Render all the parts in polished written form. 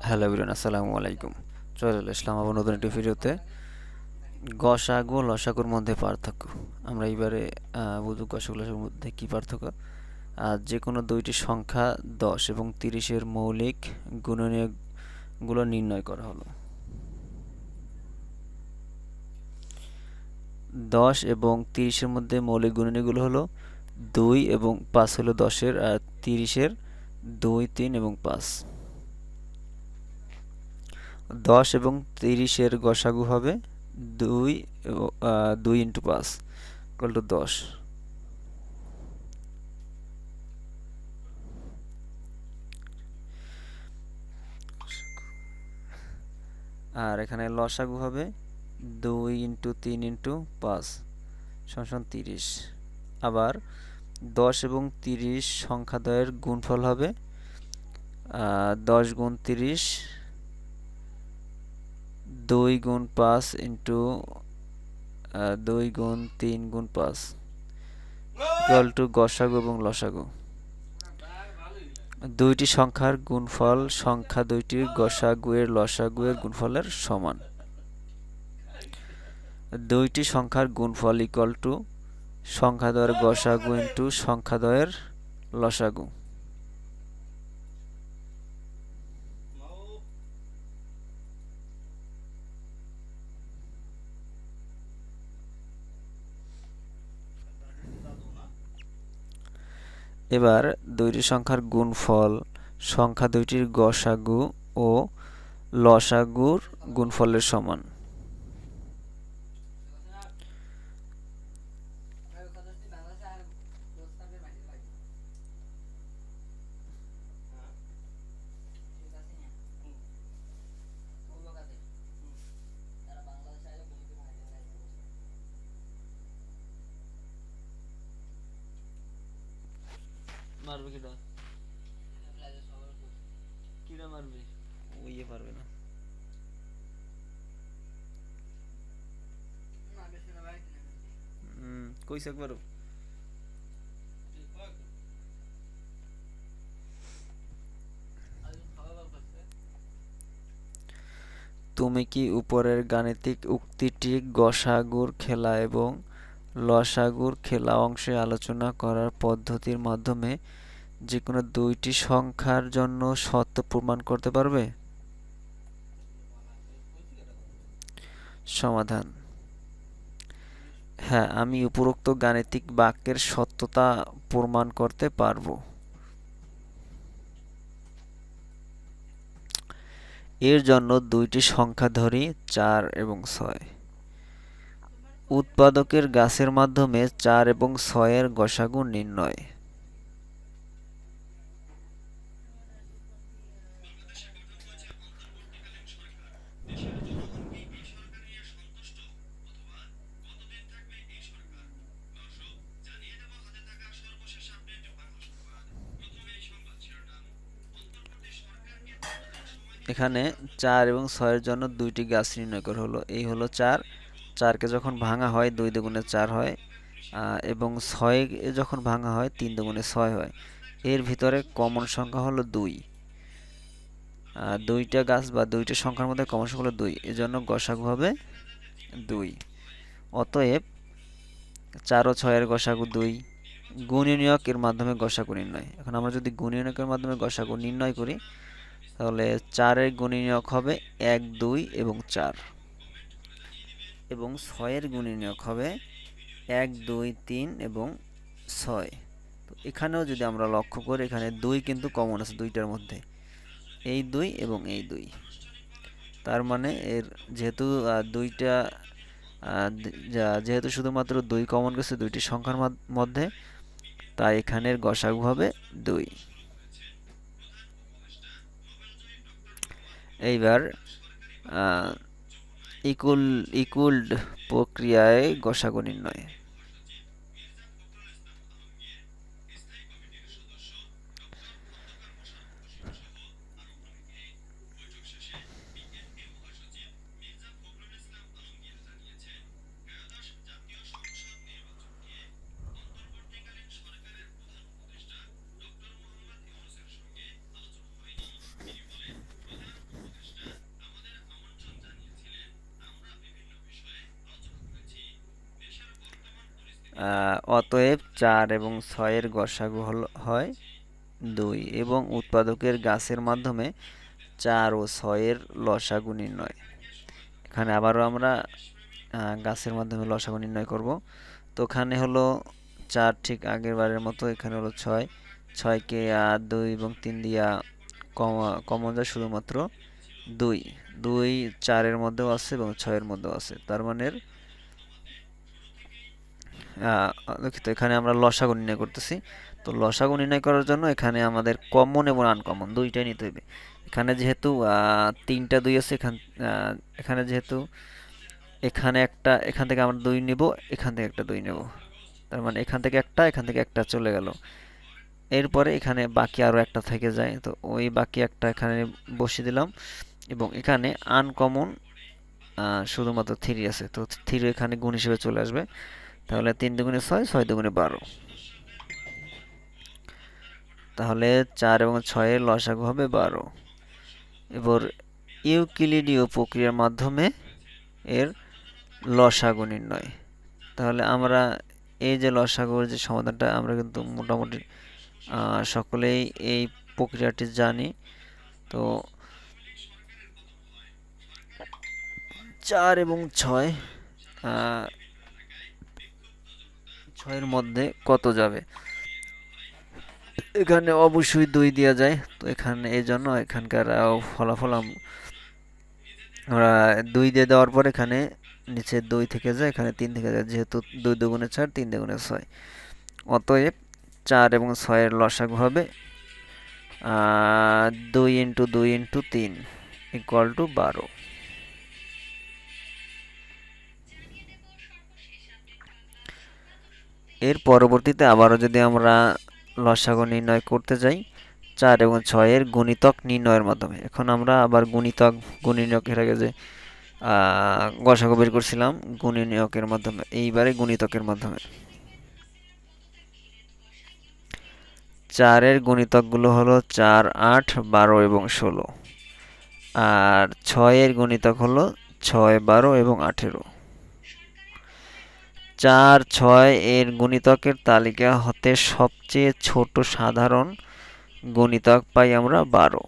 Hello everyone, আসসালামু আলাইকুম। চলে আসলাম আবার নতুন একটি ভিডিওতে। গসাগু ও লসাগুর মধ্যে পার্থক্য আমরা এইবারে বুঝব। গসাগু লসাগুর মধ্যে কী পার্থক্য। যে কোনো দুইটি সংখ্যা 10 এবং 30-এর মৌলিক গুণনীয়কগুলো নির্ণয় করা হলো। 10 এবং 30-এর মধ্যে মৌলিক গুণনীয়কগুলো হলো 2 এবং 5 হলো 10-এর, আর 30-এর 2, 3 এবং 5। 10 এবং 30-এর গসাগু হবে 2 2 ইন্টু 5 ইকুয়াল টু 10। আর এখানে লসাগু হবে 2 ইন্টু 3 ইন্টু 5 সমান 30। আবার 10 এবং 30 সংখ্যাদ্বয়ের গুণফল হবে 10 গুণ 30, 2 গুণ 5 ইন্টু 2 গুণ 3 গুণ 5 ইকুয়াল টু গসাগু এবং লসাগু। দুইটি সংখ্যার গুণফল সংখ্যা দুইটির গসাগু এর লসাগু এর গুণফলের সমান। দুইটি সংখ্যার গুণফল ইকুয়াল টু সংখ্যাদ্বয়ের গসাগু ইন্টু সংখ্যাদ্বয়ের লসাগু। এবার দুইটি সংখ্যার গুণফল সংখ্যা দুইটির গসাগু ও লসাগুর গুণফলের সমান। মারবে কিটা? কিটা মারবে? ওইয়ে পারবে না। কইছে একবারও। তুমি কি উপরের গাণিতিক উক্তিটি গসাগুর খেলা এবং লসাগুর খেলা অংশে আলোচনা করার পদ্ধতির মাধ্যমে যে কোনো দুইটি সংখ্যার জন্য সত্য প্রমাণ করতে পারবে? সমাধান: হ্যাঁ, আমি উপরোক্ত গাণিতিক বাক্যের সত্যতা প্রমাণ করতে পারবো। এর জন্য দুইটি সংখ্যা ধরি, 4 এবং 6। উৎপাদকের গাছের মাধ্যমে 4 এবং 6 এর গসাগু নির্ণয়। এখানে 4 এবং 6 এর জন্য দুইটি গাছ নির্ণয় করা হলো। এই হলো 4, 4কে যখন ভাঙা হয় 2 দুগুণে 4 হয়, এবং 6 যখন ভাঙা হয় 3 দুগুণে 6 হয়। এর ভিতরে কমন সংখ্যা হলো 2। দুইটা গাছ বা দুইটা সংখ্যার মধ্যে কমন সংখ্যা হলো 2, এজন্য গসাগু হবে 2। অতএব 4 ও 6 এর গসাগু 2। গুণনীয়ক এর মাধ্যমে গসাগু নির্ণয়। এখন আমরা যদি গুণনীয়কের মাধ্যমে গসাগু নির্ণয় করি তাহলে 4 এর গুণনীয়ক হবে 1, 2 এবং 4, এবং 6 এর গুণনীয়ক হবে 1, 2, 3 এবং 6। তো এখানেও যদি আমরা লক্ষ্য করি, এখানে 2 কিন্তু কমন আছে দুইটার মধ্যে, এই 2 এবং এই 2। তার মানে এর যেহেতু দুইটা যেহেতু শুধুমাত্র 2 কমন গেছে দুইটি সংখ্যার মধ্যে, তাই এখানের গসাগু হবে 2। এইবার ইকুয়ালড প্রক্রিয়ায় গসাগু নির্ণয়। অতএব ৪ এবং ৬-এর গসাগু হয় ২ এবং উৎপাদকের গাছের মাধ্যমে ৪ ও ৬-এর লসাগু নির্ণয়। এখানে আবারও আমরা গাছের মাধ্যমে লসাগু নির্ণয় করব। তো এখানে হলো ৪ ঠিক আগের বারের মতো, এখানে হলো ৬, ৬কে ২ এবং ৩ দিয়া কমন যায় শুধুমাত্র ২, ২ ৪-এর মধ্যেও আছে এবং ৬-এর মধ্যেও আছে, তার মানে দুঃখিত, এখানে আমরা লসাগু নির্ণয় করতেছি। তো লসাগু নির্ণয় করার জন্য এখানে আমাদের কমন এবং আনকমন দুইটাই নিতে হবে। এখানে যেহেতু ৩টা ২ আছে, এখানে যেহেতু এখানে একটা, এখান থেকে আমরা ২ নিব, এখান থেকে একটা ২ নেব, তার মানে এখান থেকে একটা চলে গেল। এরপরে এখানে বাকি আরও একটা থেকে যায়, তো ওই বাকি একটা এখানে বসিয়ে দিলাম এবং এখানে আনকমন শুধুমাত্র ৩ আছে, তো ৩ এখানে গুণ হিসেবে চলে আসবে। তাহলে ৩ দুগুণে ৬, ৬ দুগুণে ১২। তাহলে ৪ এবং ৬-এর লসাগু হবে ১২। এবার ইউক্লিডীয় প্রক্রিয়ার মাধ্যমে এর লসাগু নির্ণয়। তাহলে আমরা এই যে লসাগুর যে সমাধানটা, আমরা কিন্তু মোটামুটি সকলেই এই প্রক্রিয়াটি জানি। তো ৪ এবং ৬-এর মধ্যে কত যাবে? এখানে অবশ্যই ২ দেওয়া যায়। তো এখানে এই জন্য এখানকার ফলাফল আমরা ২ দিয়ে দেওয়ার পর এখানে নিচে ২ থেকে যায়, এখানে ৩ থেকে যায়, যেহেতু ২ দুগুণে ৪, ৩ দুগুণে ৬। অতএব ৪ এবং ৬-এর লসাগু হবে ২ × ২ × ৩ = ১২। এর পরবর্তীতে আবারও যদি আমরা লসাগু নির্ণয় করতে যাই ৪ এবং ৬-এর গুণিতক নির্ণয়ের মাধ্যমে। এখন আমরা আবার গুণিতক এর আগে যে গসাগু বের করছিলাম গুণিতকের মাধ্যমে, এইবারে গুণিতকের মাধ্যমে ৪-এর গুণিতকগুলো হলো ৪, ৮, ১২ এবং ১৬, আর ৬-এর গুণিতক হলো ৬, ১২ এবং ১৮। ৪, ৬ এর গুণিতকের তালিকা হতে সবচেয়ে ছোট সাধারণ গুণিতক পাই আমরা ১২।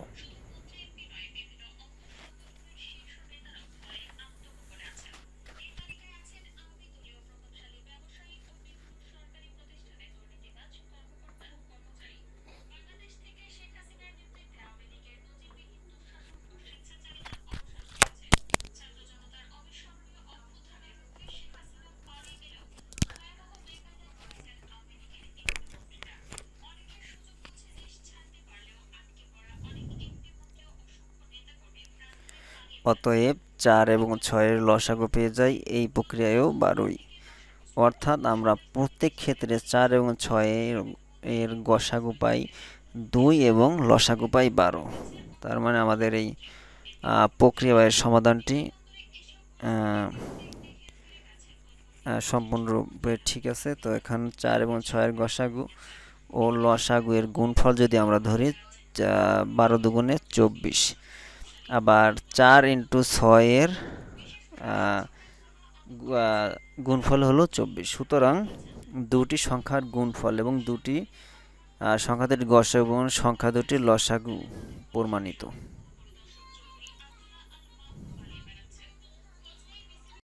অতএব ৪ এবং ৬-এর লসাগু পেয়ে যাই এই প্রক্রিয়ায়ও ১২ই। অর্থাৎ আমরা প্রত্যেক ক্ষেত্রে ৪ এবং ৬-এর গসাগু পাই ২ এবং লসাগু পাই ১২। তার মানে আমাদের এই প্রক্রিয়ার সমাধানটি সম্পূর্ণরূপে ঠিক আছে। তো এখানে ৪ এবং ৬-এর গসাগু ও লসাগু এর গুণফল যদি আমরা ধরি ১২ দুগুণে ২৪, আবার ৪ × ৬-এর গুণফল হলো ২৪। সুতরাং দুটি সংখ্যার গুণফল এবং দুটি সংখ্যা দুটির গসাগু এবং সংখ্যা দুটির লসাগু প্রমাণিত।